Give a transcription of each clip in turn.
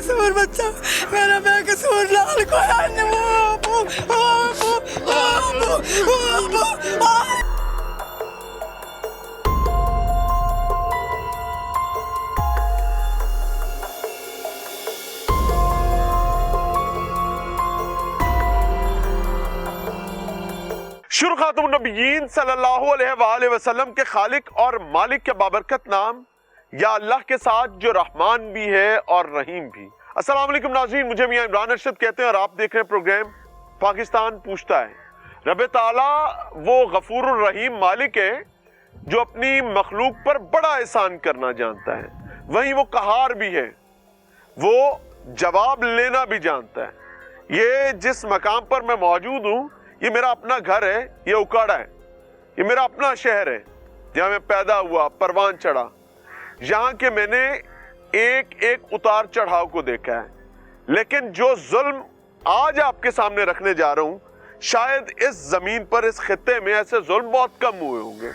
बेकसूर बच्चा, मेरा बेकसूर लाल को शुरू खातून नबीयीन सल्लल्लाहु अलैहि वसल्लम के खालिक और मालिक के बाबरकत नाम या अल्लाह के साथ जो रहमान भी है और रहीम भी। अस्सलाम वालेकुम नाज़रीन, मुझे मियां इमरान अरशद कहते हैं और आप देख रहे हैं प्रोग्राम पाकिस्तान पूछता है। रब ताला वो गफूरुर रहीम मालिक है जो अपनी मखलूक पर बड़ा एहसान करना जानता है, वहीं वो कहार भी है, वो जवाब लेना भी जानता है। ये जिस मकाम पर मैं मौजूद हूँ, ये मेरा अपना घर है, ये उकाड़ा है, ये मेरा अपना शहर है जहाँ मैं पैदा हुआ, परवान चढ़ा, यहाँ के मैंने एक एक उतार चढ़ाव को देखा है। लेकिन जो जुल्म आज आपके सामने रखने जा रहा हूँ, शायद इस जमीन पर, इस खित्ते में ऐसे जुल्म बहुत कम हुए होंगे।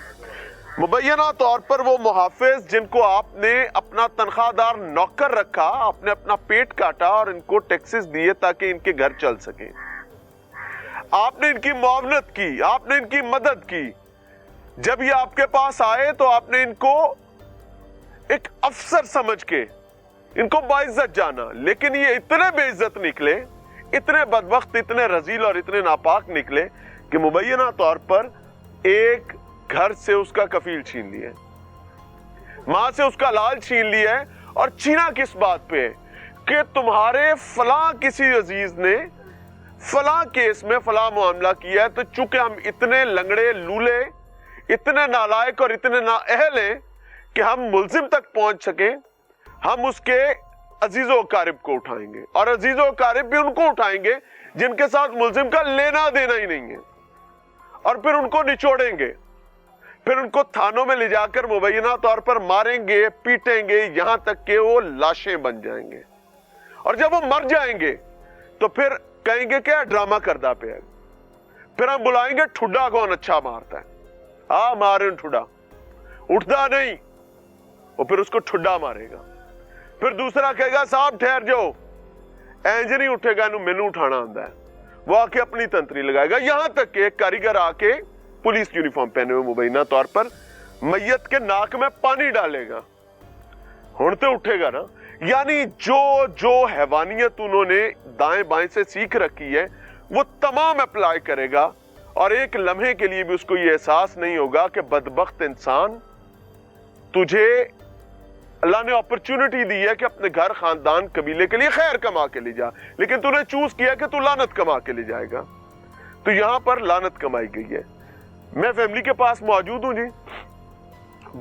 मुबैना तौर पर वो मुहाफिज जिनको आपने अपना तनख्वाहदार नौकर रखा, आपने अपना पेट काटा और इनको टैक्सेस दिए ताकि इनके घर चल सके, आपने इनकी मुआवनत की, आपने इनकी मदद की। जब ये आपके पास आए तो आपने इनको एक अफसर समझ के इनको बाइज्जत जाना, लेकिन ये इतने बेइज्जत निकले, इतने बदबख्त, इतने रजील और इतने नापाक निकले कि मुबैना तौर पर एक घर से उसका कफील छीन लिया, मां से उसका लाल छीन लिया है। और छीना किस बात पे है कि तुम्हारे फलां किसी अजीज ने फलां केस में फलां मामला किया है, तो चूंकि हम इतने लंगड़े लूले, इतने नालायक और इतने नाअहल हैं कि हम मुल्जिम तक पहुंच सके, हम उसके अजीजो कारिब को उठाएंगे और अजीजो कारिब भी उनको उठाएंगे जिनके साथ मुल्जिम का लेना देना ही नहीं है, और फिर उनको निचोड़ेंगे, फिर उनको थानों में ले जाकर मुबैना तौर पर मारेंगे, पीटेंगे, यहां तक कि वो लाशें बन जाएंगे। और जब वो मर जाएंगे तो फिर कहेंगे क्या ड्रामा करदा पे है। फिर हम बुलाएंगे ठुड्डा कौन अच्छा मारता है, आ मारे ठुड्डा, उठता नहीं, वो फिर उसको ठुड्डा मारेगा। फिर दूसरा कहेगा साहब ठहर जाओ, इंज नहीं उठेगा, मैनू उठाना आंदा है, वो आके अपनी तंत्री लगाएगा। यहां तक कि एक कारीगर आके पुलिस यूनिफॉर्म पहने हुए मुबैना तौर पर मैयत के नाक में पानी डालेगा, हुण तो उठेगा ना। यानी जो जो हैवानियत उन्होंने दाएं बाएं से सीख रखी है वो तमाम अप्लाई करेगा, और एक लम्हे के लिए भी उसको ये एहसास नहीं होगा कि बदबख्त इंसान, तुझे अल्लाह ने अपॉर्चुनिटी दी है कि अपने घर, खानदान, कबीले के लिए खैर कमा के ले जा, लेकिन तूने चूज किया कि तू लानत कमा के ले जाएगा। तो यहां पर लानत कमाई गई है। मैं फैमिली के पास मौजूद हूं जी,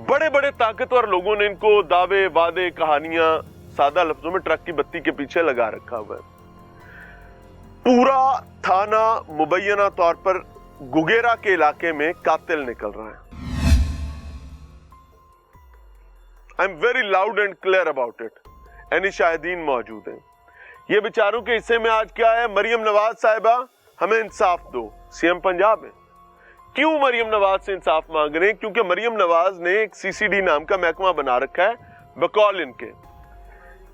बड़े बड़े ताकतवर लोगों ने इनको दावे, वादे, कहानियां, सादा लफ्जों में ट्रक की बत्ती के पीछे लगा रखा हुआ है। पूरा थाना मुबैना तौर पर गुगेरा के इलाके में कातिल निकल रहा है। I am very loud and clear about it. Any Shahidin मौजूद हैं। ये बेचारों के हिस्से में आज क्या है, मरियम नवाज साहिबा हमें इंसाफ दो, सीएम पंजाब है। क्यों मरियम नवाज से इंसाफ मांग रहे हैं? क्योंकि मरियम नवाज ने एक सीसीडी नाम का महकमा बना रखा है, बकौल इनके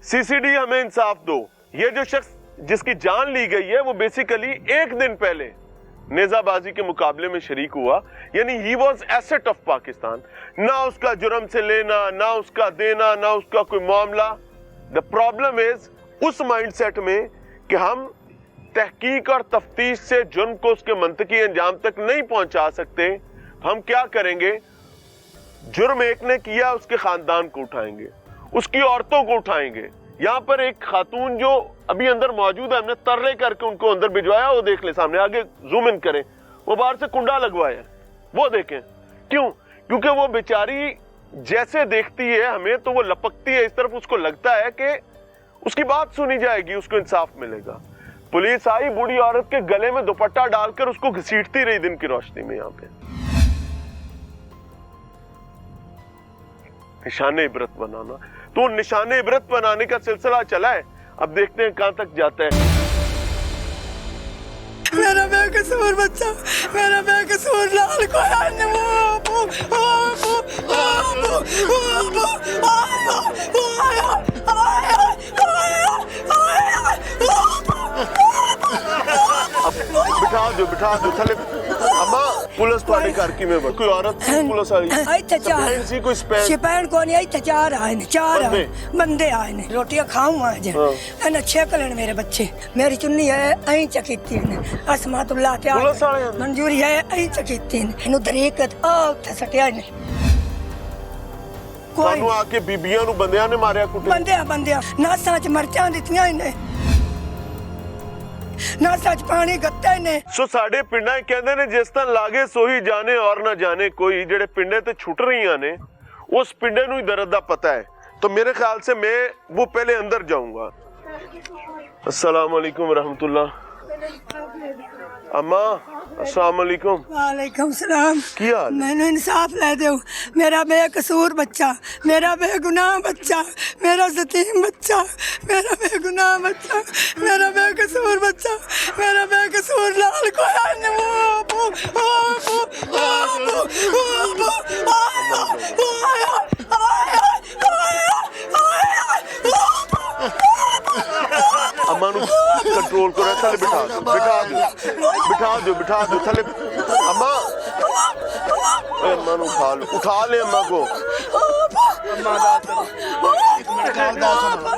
सीसीडी हमें इंसाफ दो। ये जो शख्स जिसकी जान ली गई है वो बेसिकली एक दिन पहले नेजाबाजी के मुकाबले में शरीक हुआ, यानी he was asset of Pakistan. ना उसका जुर्म से लेना, ना उसका देना, ना उसका कोई मामला। द प्रॉब्लम इज उस माइंडसेट में कि हम तहकीक और तफ्तीश से जुर्म को उसके मंतकी अंजाम तक नहीं पहुंचा सकते, हम क्या करेंगे, जुर्म एक ने किया उसके खानदान को उठाएंगे, उसकी औरतों को उठाएंगे। यहां पर एक खातून जो अभी अंदर मौजूद है, हमने तरले करके उनको अंदर भिजवाया, वो देख ले सामने, आगे जूम इन करें, वो बाहर से कुंडा लगवाया, वो देखें। क्यों? क्योंकि वो बेचारी जैसे देखती है हमें तो वो लपकती है इस तरफ, उसको लगता है कि उसकी बात सुनी जाएगी, उसको इंसाफ मिलेगा। पुलिस आई, बूढ़ी औरत के गले में दुपट्टा डालकर उसको घसीटती रही दिन की रोशनी में। यहां पे निशाने इबरत बनाना, तो निशाने इबरत बनाने का सिलसिला चला है, अब देखते हैं कहां तक जाता है। मेरा बेकसूर बच्चा, मेरा बेकसूर लाल को आया ਬਿਠਾ ਦਿਓ ਥੱਲੇ। ਅਮਾ ਪੁਲਿਸ ਤੁਹਾਡੇ ਘਰ ਕਿਵੇਂ ਬਣ? ਕੋਈ ਔਰਤ ਸੀ ਪੁਲਿਸ ਵਾਲੀ? ਇੱਥੇ ਚਾਰ ਸੀ ਕੋਈ ਸਿਪਾਹੀ ਕੋਈ ਨਹੀਂ, ਇੱਥੇ ਚਾਰ ਆਏ ਨੇ, ਚਾਰ ਬੰਦੇ ਆਏ ਨੇ। ਰੋਟੀਆਂ ਖਾਊਂ ਅੱਜ ਇਹਨਾਂ ਛੇਕ ਲੈਣ ਮੇਰੇ ਬੱਚੇ। ਮੇਰੀ ਚੁੰਨੀ ਹੈ ਐਂ ਚਕੀਤੀ ਨੇ ਅਸਮਾਤੁल्लाह ਤੇ ਪੁਲਿਸ ਵਾਲਿਆਂ ਨੇ ਮਨਜ਼ੂਰੀ ਹੈ ਐਂ ਚਕੀਤੀ ਨੇ। ਇਹਨੂੰ ਤਰੀਕਤ ਆ ਉੱਥੇ ਸਟਿਆ ਨੇ। ਤੁਹਾਨੂੰ ਆ ਕੇ ਬੀਬੀਆਂ ਨੂੰ ਬੰਦਿਆਂ ਨੇ ਮਾਰਿਆ ਕੁੱਟਿਆ? ਬੰਦਿਆਂ ਨਾਸਾਂ 'ਚ ਮਰਚਾਂ ਦਿੱਤੀਆਂ ਇਹਨੇ, ਨਾਸਾਂ 'ਚ ਪਾਣੀ ਗੱਤੇ ਨੇ। ਸੋ ਸਾਡੇ ਪਿੰਡਾਂ 'ਚ ਕਹਿੰਦੇ ਨੇ ਜਿਸ ਤਰ੍ਹਾਂ ਲਾਗੇ ਸੋਹੀ ਜਾਣੇ ਔਰ ਨਾ ਜਾਣੇ ਕੋਈ। ਜਿਹੜੇ ਪਿੰਡੇ ਤੇ ਛੁੱਟ ਰਹੀਆਂ ਨੇ उस पिंडे ਨੂੰ ਹੀ दर्द ਦਾ पता है। तो मेरे ख्याल से मैं वो पहले अंदर जाऊंगा। अस्सलाम वालेकुम रहमतुल्लाह। अम्मा अस्सलाम वालेकुम। वालेकुम सलाम। की हाल? मैंने इंसाफ ले दो। मेरा बेकसूर बच्चा, मेरा बेगुनाह बच्चा, मेरा यतीम बच्चा, मेरा बेगुनाह बच्चा, मेरा बेकसूर बच्चा, मेरा बेकसूर लाल को अम्मा नु कंट्रोल करो, थले बिठा दो, बिठा दो थले। अम्मा अम्मा नु उठा ले अम्मा को।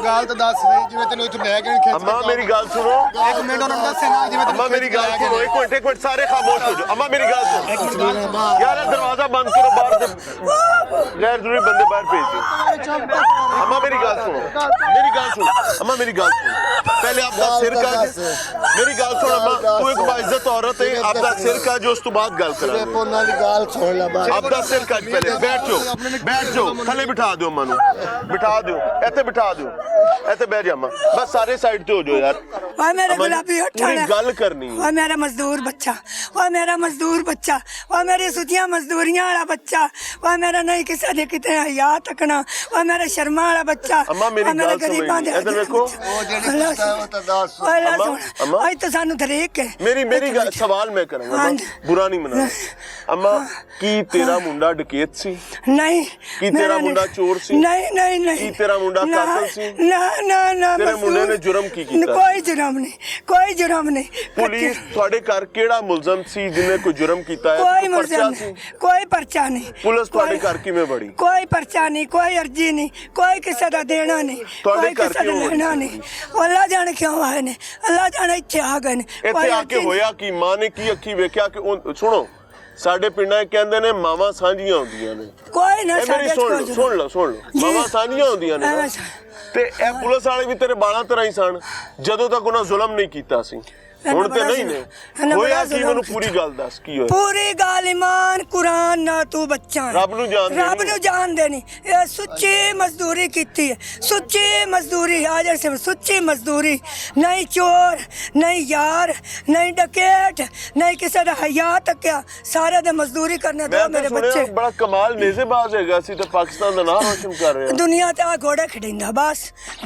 ਗੱਲ ਤਾਂ ਦੱਸ ਦੇ ਜਿਵੇਂ ਤੈਨੂੰ ਇੱਥੇ ਲੈ ਕੇ ਖਿੱਚ। अम्मा मेरी गल सुनो, ਇੱਕ ਮਿੰਟ ਉਹਨਾਂ ਨੂੰ ਦੱਸੇ ਨਾ ਜਿਵੇਂ अम्मा मेरी गल सुनो, एक मिनट सारे खामोश हो जाओ। अम्मा मेरी गल सुनो यार, दरवाजा बंद करो, बाहर से गैर जरूरी बंदे बाहर भेज दो। अम्मा मेरी गल सुनो, अम्मा मेरी गल सुनो। पहले आपका सिर का, मेरी गल सुन अम्मा, तू एक बाइज्जत औरत है, आपका सिर का जो उस तो बाद गल करा। ਉਹਨਾਂ ਦੀ ਗੱਲ ਸੁਣ ਲੈ ਬਾਈ। आपका सिर का पहले बैठ जाओ थले बिठा दो अम्मा नु, बिठा दो इत्थे बिठा दो, इत्थे बैठ जा अम्मा, बस सारे साइड ते हो जाओ यार। ओए मेरे गुलाबी पूरी गल करनी है। ओए मेरा मजदूर बच्चा, ओए मेरा मजदूर बच्चा, ओए मेरी सुतियां मजदूरियां वाला बच्चा, ओए मेरा नहीं किसी दे किते हया तकना, ओए मेरा शर्मा वाला बच्चा। अम्मा मेरी गल सुनो, इधर देखो। ਉਹ ਜਿਹੜੀ ਕੀਤਾ ਉਹ ਤਾਂ ਦੱਸ। ओए ला सुन, आज तो सानू तरीक है। मेरी गल सवाल मैं करूंगा, बुरा नहीं मना। अम्मा की तेरा मुंडा डकैत सी? नहीं। की तेरा मुंडा चोर सी? नहीं। की तेरा मुंडा कातिल सी? ना तेरे मुंडे ने जुर्म की कीता? कोई जुर्म नहीं। पुलिस ਤੁਹਾਡੇ ਘਰ ਕਿਹੜਾ ਮੁਲਜ਼ਮ ਸੀ ਜਿਹਨੇ ਕੋਈ ਜੁਰਮ ਕੀਤਾ ਹੈ? कोई मुलजम नहीं, कोई पर्चा नहीं। पुलिस ਤੁਹਾਡੇ ਘਰ ਕਿਵੇਂ ਵੜੀ? कोई पर्चा नहीं, कोई अर्जी नहीं, कोई किसी का देना नहीं, कोई किसी का लेना नहीं। अल्लाह जाने क्यों आए ने, अल्लाह जाने इत्थे आ गए ने। ਇੱਥੇ ਆ ਕੇ ਹੋਇਆ ਕੀ? ਮਾਂ ਨੇ ਕੀ ਅੱਖੀ ਵੇਖਿਆ ਕਿ ਸੁਣੋ, ਸਾਡੇ ਪਿੰਡਾਂ 'ਚ ਕਹਿੰਦੇ ਨੇ ਮਾਵਾਂ ਸਾਂਝੀਆਂ ਹੁੰਦੀਆਂ ਨੇ। कोई ना ਇਹ ਮੇਰੀ ਸੁਣ ਲਓ ਮਾਵਾਂ ਸਾਂਝੀਆਂ ਹੁੰਦੀਆਂ ਨੇ ਨਾ। ਤੇ ਇਹ ਪੁਲਿਸ ਵਾਲੇ ਵੀ ਤੇਰੇ ਬਾਲਾਂ ਤਰ੍ਹਾਂ ਹੀ ਸਨ ਜਦੋਂ ਤੱਕ ਉਹਨਾਂ ਜ਼ੁਲਮ ਨਹੀਂ ਕੀਤਾ ਸੀ। ਹੁਣ ਤੇ ਨਹੀਂ ਨੇ ਹੋਇਆ ਕੀ? ਮੈਨੂੰ ਪੂਰੀ ਗੱਲ ਦੱਸ ਕੀ ਹੋਇਆ। ਪੂਰੀ ਗੱਲ ਈਮਾਨ ਕੁਰਾਨ ਨਾ ਤੂੰ ਬੱਚਾ ਰੱਬ ਨੂੰ ਜਾਣ ਦੇਣੀ। ਇਹ ਸੁੱਚੀ ਮਜ਼ਦੂਰੀ ਕੀਤੀ ਹੈ, ਸੁੱਚੀ ਮਜ਼ਦੂਰੀ। ਹਾਜ਼ਰ ਸੇ ਸੁੱਚੀ ਮਜ਼ਦੂਰੀ, ਨਹੀਂ ਚੋਰ, ਨਹੀਂ ਯਾਰ, ਨਹੀਂ ਡਕੈਤ, ਨਹੀਂ ਕਿਸੇ ਦਾ ਹਯਾ ਤੱਕਿਆ। ਸਾਰੇ ਦੇ ਮਜ਼ਦੂਰੀ ਕਰਨੇ ਦੋ ਮੇਰੇ ਬੱਚੇ। ਬੜਾ ਕਮਾਲ ਨੇਜ਼ੇਬਾਜ਼ ਹੈਗਾ ਸੀ ਤੇ ਪਾਕਿਸਤਾਨ ਦਾ ਨਾਮ ਰੋਸ਼ਨ ਕਰ ਰਿਹਾ। ਦੁਨੀਆ ਤੇ ਆ ਘੋੜਾ ਖਿਡਿੰਦਾ, ਬਸ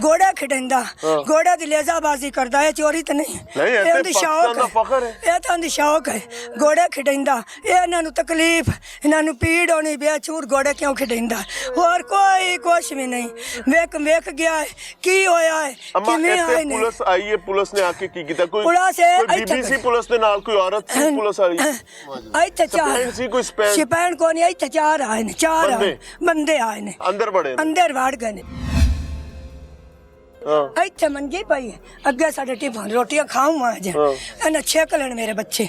ਘੋੜਾ ਖਿਡਿੰਦਾ, ਘੋੜਾ ਦੀ ਲੇਜ਼ਾਬਾਜ਼ੀ ਕਰਦਾ ਹੈ, ਚੋਰੀ ਤੇ ਨਹੀਂ। ਪਾਕਿਸਤਾਨ ਦਾ ਫਖਰ ਹੈ, ਇਹ ਤਾਂ ਦੀ ਸ਼ੌਕ ਹੈ। ਘੋੜੇ ਖਿਡਿੰਦਾ, ਇਹਨਾਂ ਨੂੰ ਤਕਲੀਫ, ਇਹਨਾਂ ਨੂੰ ਪੀੜ ਹੋਣੀ, ਬੇਚੂਰ ਘੋੜੇ ਕਿਉਂ ਖਿਡਿੰਦਾ? ਹੋਰ ਕੋਈ ਕੁਛ ਵੀ ਨਹੀਂ। ਵੇਖ ਗਿਆ ਹੈ ਕੀ ਹੋਇਆ ਹੈ, ਕਿਵੇਂ ਆਏ ਨੇ। ਪੁਲਿਸ ਆਈ ਹੈ, ਪੁਲਿਸ ਨੇ ਆ ਕੇ ਕੀ ਕੀਤਾ? ਕੋਈ BBC ਪੁਲਿਸ ਦੇ ਨਾਲ ਕੋਈ ਔਰਤ ਸੀ ਪੁਲਿਸ ਵਾਲੀ? ਇੱਥੇ ਚਾਰ ਸੀ, ਕੋਈ ਸਿਪਾਹੀ ਕੋਈ ਨਹੀਂ, ਇੱਥੇ ਚਾਰ ਆਏ ਨੇ, ਚਾਰ ਬੰਦੇ ਆਏ ਨੇ, ਅੰਦਰ ਵੜ ਗਏ ਨੇ। ਇੱਥੇ ਮੰਜੀ ਪਈ ਹੈ, ਅੱਗੇ ਸਾਡੇ ਟਿਫਨ ਰੋਟੀਆਂ ਖਾਊਂ ਅੱਜ ਇਹਨਾਂ ਛੇਕ ਲੈਣ ਮੇਰੇ ਬੱਚੇ।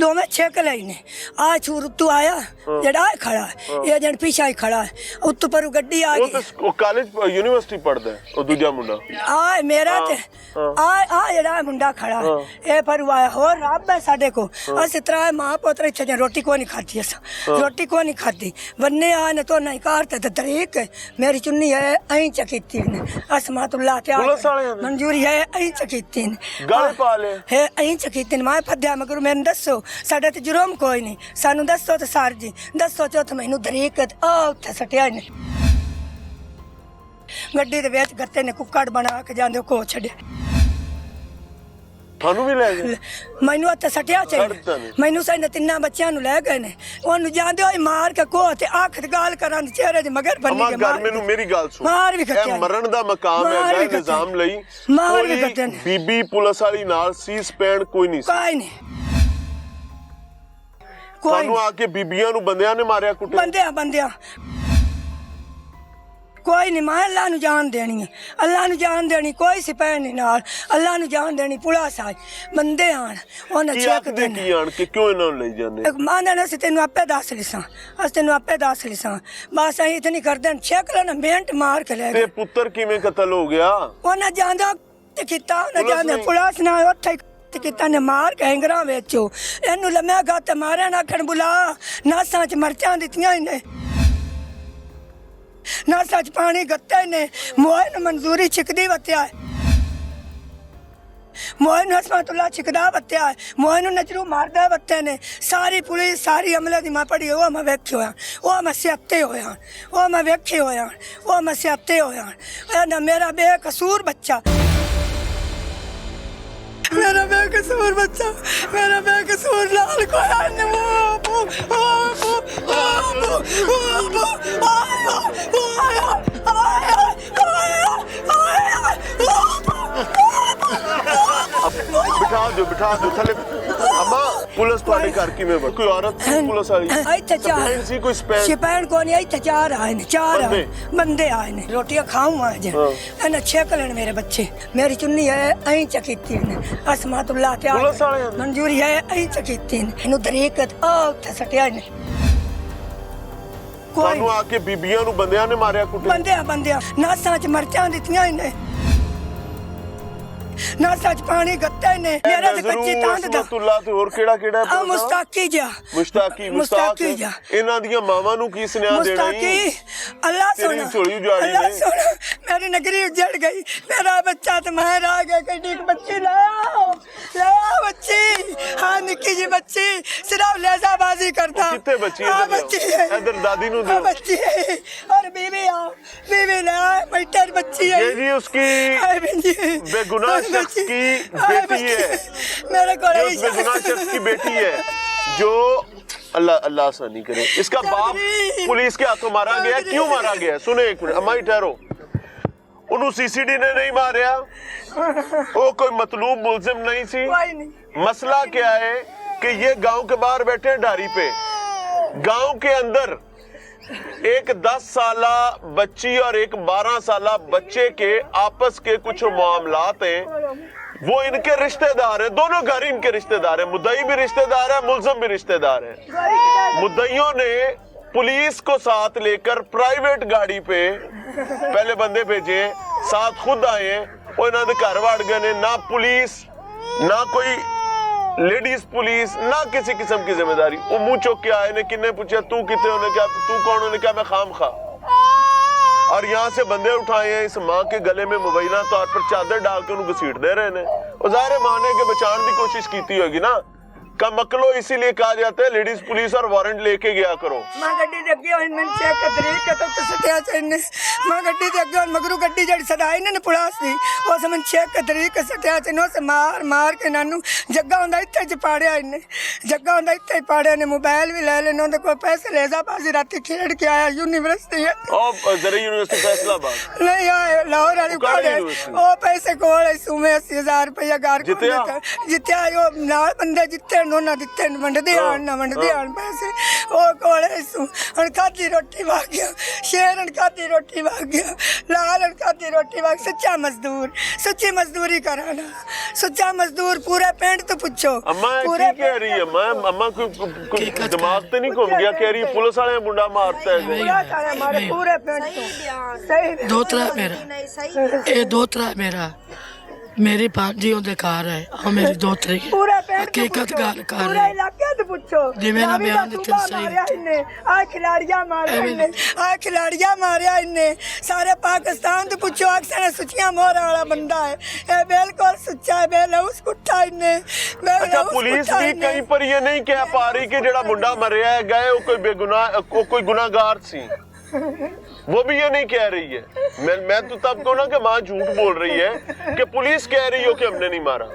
ਦੋਵੇਂ ਛੇਕ ਲਈ ਨੇ। ਆ ਛੂਰ ਉੱਤੋਂ ਆਇਆ ਜਿਹੜਾ ਖੜਾ ਹੈ, ਇਹ ਜਣ ਪਿੱਛਾ ਹੀ ਖੜਾ ਹੈ। ਉੱਤੋਂ ਪਰ ਗੱਡੀ ਆ ਗਈ। ਉਹ ਕਾਲਜ ਯੂਨੀਵਰਸਿਟੀ ਪੜਦਾ ਹੈ, ਉਹ ਦੂਜਾ ਮੁੰਡਾ ਆ ਮੇਰਾ ਤੇ ਆ ਜਿਹੜਾ ਮੁੰਡਾ ਖੜਾ ਹੈ, ਇਹ ਪਰ ਆਇਆ। ਹੋਰ ਰੱਬ ਹੈ ਸਾਡੇ ਕੋ, ਅਸੀਂ ਤਰਾ ਮਾਂ ਪੁੱਤਰ ਇੱਥੇ ਜਾਂ ਰੋਟੀ ਕੋਈ ਨਹੀਂ ਖਾਧੀ, ਅਸਾਂ ਰੋਟੀ ਕੋਈ ਨਹੀਂ ਖਾਧੀ। ਬੰਨੇ ਆ ਨੇ ਤੋਂ ਨਹੀਂ ਕਰਤੇ ਤੇ ਤਰੀਕ ਮੇਰੀ ਚੁੰਨੀ ਹੈ ਐਂ ਚਕੀਤੀ ਨੇ ਅਸਮਾਤੁल्लाह ਤੇ ਮਨਜ਼ੂਰੀ ਹੈ ਐਂ ਚਕੀਤੀ ਨੇ ਗਲ ਪਾ ਲੈ ਹੈ ਐਂ ਚਕੀਤੀ ਨੇ। ਮੈਂ ਫੱਦਿਆ ਮਗਰ ਮੈਨੂੰ ਦੱਸੋ, ਸਾਡੇ ਤੇ ਜੁਰਮ ਕੋਈ ਨਹੀਂ, ਸਾਨੂੰ ਦੱਸੋ ਤੇ ਸਰ ਜੀ ਦੱਸੋ। ਚੌਥ ਮੈਨੂੰ ਤਰੀਕਤ ਆ ਉੱਥੇ ਸਟਿਆ ਨੇ ਗੱਡੀ ਦੇ ਵਿੱਚ ਗੱਤੇ ਨੇ ਕੁੱਕੜ ਬਣਾ ਕੇ ਜਾਂਦੇ ਕੋ ਛੱਡਿਆ। ਤੁਹਾਨੂੰ ਵੀ ਲੈ ਗਏ? ਮੈਨੂੰ ਉੱਥੇ ਸੱਟਿਆ ਛੱਡਤਾ ਚਾਹੀਦਾ ਨੀ। ਮੈਨੂੰ ਸਾਡੇ ਤਿੰਨਾਂ ਬੱਚਿਆਂ ਨੂੰ ਲੈ ਗਏ ਨੇ ਉਹਨੂੰ ਜਾਂਦੇ ਹੋਏ ਮਾਰ ਕੇ ਕੋਹ ਤੇ ਅੱਖ ਤੇ ਗਾਲ ਕਰਾਂ ਚਿਹਰੇ 'ਚ ਮਗਰ ਬੰਨੀ ਅਮਾ ਕੇ ਘਰ ਮਾਰ ਮੈਨੂੰ ਮੇਰੀ ਗੱਲ ਸੁਣ, ਮਾਰ ਵੀ ਕੱਟਿਆ ਇਹ ਮਰਨ ਦਾ ਮਕਾਮ ਮਾਰ ਹੈ ਵੀ ਕੱਟਿਆ। ਨਿਜ਼ਾਮ ਲਈ ਮਾਰ ਵੀ ਕੋਈ ਕੱਟਿਆ ਨੇ। ਬੀਬੀ ਪੁਲਿਸ ਵਾਲੀ ਨਾਲ ਸੀਸ ਪੈਣ ਕੋਈ ਨਹੀਂ ਸੀ। ਕੋਈ ਨਹੀਂ ਕੋਈ ਤੁਹਾਨੂੰ ਆ ਕੇ ਬੀਬੀਆਂ ਨੂੰ ਬੰਦਿਆਂ ਨੇ ਮਾਰਿਆ ਕੁੱਟਿਆ? ਬੰਦਿਆਂ ਕੋਈ ਨਹੀਂ ਮੈਂ ਅੱਲਾ ਨੂੰ ਜਾਨ ਦੇਣੀ ਹੈ ਅੱਲਾ ਨੂੰ ਜਾਨ ਦੇਣੀ ਕੋਈ ਸਿਪਾਹੀ ਨਹੀਂ ਨਾਲ ਅੱਲਾ ਨੂੰ ਜਾਨ ਦੇਣੀ ਪੁਲਿਸ ਆਏ ਬੰਦੇ ਆਣ ਉਹਨਾਂ ਕੀ ਚੈੱਕ ਆਖਦੇ ਕੀ ਆਣ ਕੇ ਕਿਉਂ ਇਹਨਾਂ ਨੂੰ ਲਈ ਜਾਂਦੇ? ਮਾਨਣਾ ਸੀ ਤੈਨੂੰ ਆਪੇ ਦੱਸ ਲਿਸਾਂ ਅਸੀਂ ਤੈਨੂੰ ਆਪੇ ਦੱਸ ਲਿਸਾਂ ਬਸ ਅਸੀਂ ਇਤਨੀ ਕਰਦੇ ਚੈੱਕ ਲੈਣਾ ਮਿੰਟ ਮਾਰ ਕੇ ਲੈ ਤੇ ਗਏ ਪੁੱਤਰ ਕਿਵੇਂ ਕਤਲ ਹੋ ਗਿਆ? ਉਹਨਾਂ ਜਾਂਦਾ ਤੇ ਕੀਤਾ ਉਹਨਾਂ ਪੁਲਿਸ ਜਾਂਦੇ ਨੇ? ਪੁਲਿਸ ਨਾਲ ਉੱਥੇ ਤੇ ਕੀਤਾ ਨੇ ਮਾਰ ਕੇ ਹੈਂਗਰਾਂ ਵਿੱਚੋਂ ਇਹਨੂੰ ਲੰਮਿਆ ਗੱਤ ਮਾਰਿਆ ਨਾ ਆਖਣ ਬੁਲਾ ਨਾਸਾਂ 'ਚ ਮਰਚਾਂ ਦਿੱਤੀਆਂ ਇਹਨੇ ਨਾਸਾਂ 'ਚ ਪਾਣੀ ਗੱਤੇ ਨੇ ਮੋਏ ਨੂੰ ਮਨਜ਼ੂਰੀ ਛਿਕਦੀ ਵਤਿਆ ਮੋਏ ਨੂੰ ਹਸਮਤੁੱਲਾ ਛਿਕਦਾ ਵਤਿਆ ਮੋਏ ਨੂੰ ਨਜ਼ਰੂ ਮਾਰਦਾ ਵਤੇ ਨੇ ਸਾਰੀ ਪੁਲਿਸ ਸਾਰੀ ਅਮਲੇ ਦੀ ਮੈਂ ਪੜੀ ਉਹ ਮੈਂ ਵੇਖੀ ਹੋਇਆ ਉਹ ਮੈਂ ਸਿਆਤੇ ਹੋਇਆ ਉਹ ਮੈਂ ਵੇਖੀ ਹੋਇਆ ਉਹ ਮੈਂ ਸਿਆਤੇ ਹੋਇਆ ਇਹ ਨਾ ਮੇਰਾ ਬੇਕਸੂਰ ਬੱਚਾ मेरा बेकसूर बच्चा मेरा बेकसूर लाल को बिठा दो थले। अम्मा पुलिस ਤੁਹਾਡੇ ਘਰ ਕਿਵੇਂ ਵੜ ਕੋਈ ਔਰਤ ਸੀ ਪੁਲਿਸ ਵਾਲੀ? ਇੱਥੇ ਚਾਰ ਸੀ ਕੋਈ ਸਪੈਨ? ਸਿਪੈਣ ਕੋ ਨਹੀਂ ਇੱਥੇ ਚਾਰ ਆਏ ਨੇ ਚਾਰ ਬੰਦੇ ਆਏ ਨੇ ਰੋਟੀਆਂ ਖਾਉਂ ਅੱਜ ਇਹਨਾਂ ਛੇਕ ਲੈਣ ਮੇਰੇ ਬੱਚੇ ਮੇਰੀ ਚੁੰਨੀ ਹੈ ਐਂ ਚਕੀਤੀ ਨੇ ਅਸਮਾਤੁੱਲਾ ਤੇ ਪੁਲਿਸ ਵਾਲਿਆਂ ਨੇ? ਮਨਜ਼ੂਰੀ ਹੈ ਐਂ ਚਕੀਤੀ ਨੇ ਇਹਨੂੰ ਦਰੀਕਤ ਆ ਉੱਥੇ ਸਟਿਆ ਨੇ ਕੋਈ ਤੁਹਾਨੂੰ ਆ ਕੇ ਬੀਬੀਆਂ ਨੂੰ ਬੰਦਿਆਂ ਨੇ ਮਾਰਿਆ ਕੁੱਟਿਆ? ਬੰਦਿਆਂ ਨਾਸਾਂ 'ਚ ਮਰਚਾਂ ਦਿੱਤੀਆਂ ਇਹਨੇ ਨਾਸਾਂ 'ਚ ਪਾਣੀ ਗੱਤੇ ਨੇ ਮੇਰੇ ਤੇ ਕੱਚੀ ਤੰਦ ਦਾ ਅਸਮਤੁੱਲਾ ਤੇ ਹੋਰ ਕਿਹੜਾ ਆ ਮੁਸਤਾਕੀ ਜਾ ਮੁਸ਼ਤਾਕੀ ਜਾ ਇਹਨਾਂ ਦੀਆਂ ਮਾਵਾਂ ਨੂੰ ਕੀ ਸੁਨੇਹਾ ਦੇਣਾ ਮੁਸਤਾਕੀ ਅੱਲਾ ਤੇਰੀ ਸੁਣਾ ਝੋਲੀ ਉਜਾੜੀ ਅੱਲਾ ਨੇ। ਸੁਣਾ ਮੇਰੀ ਨਗਰੀ ਉਜੜ ਗਈ ਮੇਰਾ ਬੱਚਾ ਤੇ ਮਾਰ ਆ ਗਿਆ ਕਿੱਡੀ ਇੱਕ ਬੱਚੀ ਲੈ ਆ ਬੱਚੀ ਹਾਂ ਨਿੱਕੀ ਜੀ ਬੱਚੀ ਸਿਰਫ ਲੇਜ਼ਾਬਾਜ਼ੀ ਕਰਦਾ ਕਿੱਥੇ ਬੱਚੀ ਆ ਬੱਚੀ ਹੈ ਇਧਰ ਦਾਦੀ ਨੂੰ ਆ ਦਿਓ। ਬੱਚੀ ਹੈ और बीवी आओ बीवी ले बेटर बच्ची है ये जी उसकी बेगुनाह शख्स की बेटी है मेरे को ये उस बेगुनाह शख्स की बेटी है जो अल्लाह अल्लाह सा नहीं करे इसका बाप पुलिस के हाथों मारा गया क्यों मारा गया? सुने एक मिनट अम्मा ही ठहरो उन्होंने सीसीडी ने नहीं मारा वो कोई मतलूब मुलजिम नहीं सी मसला क्या है कि ये गांव के बाहर बैठे हैं ढारी पे गांव के अंदर एक 10 साला बच्ची और एक 12 साला बच्चे के आपस के कुछ मामलात हैं वो इनके रिश्तेदार हैं दोनों घर इनके रिश्तेदार हैं मुद्दई भी रिश्तेदार है मुलजिम भी रिश्तेदार है मुद्दइयों ने पुलिस को साथ लेकर प्राइवेट गाड़ी पे पहले बंदे भेजे साथ खुद आए और इन्होंने घर वाड़ गए ने ना पुलिस ना कोई लेडीज पुलिस ना किसी किस्म की जिम्मेदारी वो मुंह चौक के आए ने किन्ने पूछा तू कितने उन्हें क्या तू कौन उन्हें क्या मैं खाम खा और यहाँ से बंदे उठाए हैं इस माँ के गले में मुबैना तौर पर चादर डाल के उन्हें घसीट दे रहे हैं और ज़ाहिर माँ ने के बचाने की कोशिश की होगी ना कम अकलो इसीलिए कहा जाता है लेडीज पुलिस और वारंट लेके गया करो मां गड्डी दे अगे होन मन चेक तरीक तो सटिया चने मां गड्डी दे अगे होन मगरू गड्डी जड़ी सदाई ने पुलिस दी उस मन चेक तरीक सटिया चनो से मार के नानू जग्गा हुंदा इत्थे च पाड़िया इने जग्गा हुंदा इत्थे पाड़िया ने मोबाइल भी ले लेने उनके कोई पैसे लेजा बाजी राती खेड़ के आया यूनिवर्सिटी है और जरी यूनिवर्सिटी फैसलाबाद नहीं आए लाहौर वाली कोड़े ओ पैसे कोल सुमे 80000 रुपया घर को जित्या यो नाल बंदे जित्ते ना दिते वंडदे आन ना वंडदे आन पैसे ओ कोले सु हन खादी रोटी भाग गया शेरन खादी रोटी भाग गया लालन खादी रोटी भाग सच्ची मजदूरी कराना सच्चा मजदूर पूरे पिंड तो पूछो अम्मा पूरे कह रही है अम्मा को दिमाग तो नहीं घूम गया कह रही पुलिस वाले मुंडा मारता है हमारे पूरे पिंड तो सही दोतरा मेरा ये दोतरा मेरा मेरी भांजी ਉਹਦੇ ਘਰ ਹੈ ਆ ਮੇਰੀ ਦੋਤਰੀ पूरे पिंड हकीकत गल कर पूरे रहे इलाके तो पूछो जिवें ना बयान दिते सही आ खिलाड़ियां मारिया इन्ने सारे पाकिस्तान तो पूछो अक्सर सुचिया मोहरा वाला बंदा है ये बिल्कुल सच्चा है बेलौस कुट्टा इन्ने अच्छा पुलिस भी कहीं पर ये नहीं कह पा रही कि जेड़ा मुंडा मरिया है गए कोई बेगुनाह कोई गुनाहगार सी वो भी ये नहीं कह रही है। मैं तो तब कहूँ ना कि माँ झूठ बोल रही है कि पुलिस कह रही हो कि हमने नहीं मारा।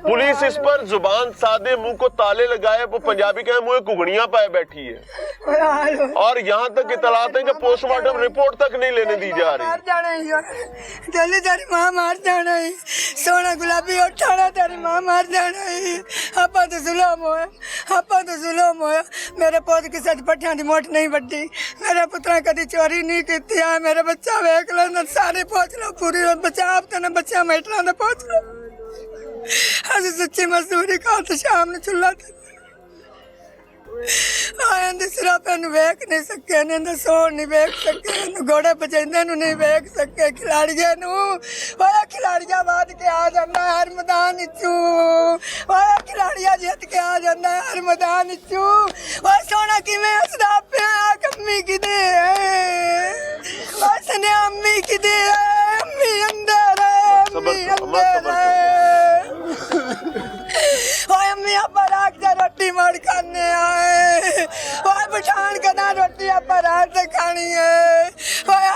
पुलिस इस पर जुबान सादे, मुंह को ताले लगाए, वो पंजाबी कहे मुंह कुगड़ियां पाए बैठी है। और यहाँ तक इतलात है कि पोस्टमार्टम रिपोर्ट तक नहीं लेने दी जा रही। जल्दी तेरी माँ मार जाना है, सोना गुलाबी उठाना तेरी माँ मार जाना है। आपा तो जुल्म होया, आपा तो जुल्म होया। मेरे पोत की सच पट्टियां दी मोट नहीं बड्डी, मेरे पुत्रा कदी चोरी नहीं की। मेरा बच्चा वेख लो, सारे पहुंच लो पूरी बच्चा आप तो ना बच्चा मेटना तो पहुंच लो। अस सच्ची मजदूरी का तो शाम ने चुल्ला आया सिरा पेन वेख नहीं सके, ने सोन नहीं वेख सके, घोड़े बजाइंदे नहीं वेख सके। खिलाड़िया खिलाड़िया बाद के आ जाता है हर मैदान चू, खिलाड़िया जीत के आ जाता है हर मैदान चू। सोना कि हसदा पे अम्मी कि उसने अम्मी कि अम्मी अंदर अम्मी अंदर अम्मी आपा राख जा रोटी मार खाने आए। पठान कदा रोटी आपा रात से खानी है।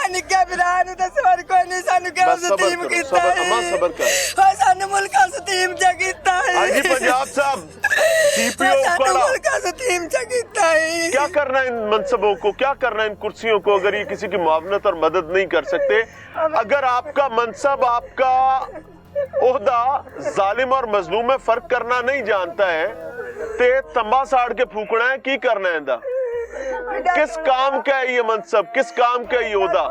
निक्के बिरान तो सवर कोई नहीं सानू क्या सतीम कीता है, सानू मुल्का सतीम च कीता है। हाजी पंजाब साहब टीपीओ मुल्का सतीम च कीता है। क्या करना है इन मनसबों को, क्या करना है इन कुर्सियों को, अगर ये किसी की मुआवनत और मदद नहीं कर सकते? अगर आपका मनसब, आपका ओहदा जालिम और मजलूम में फर्क करना नहीं जानता है ते तंबा साड़ के फूकना है, की करना है इंदा? किस काम का है ये मनसब, किस काम का ये ओहदा?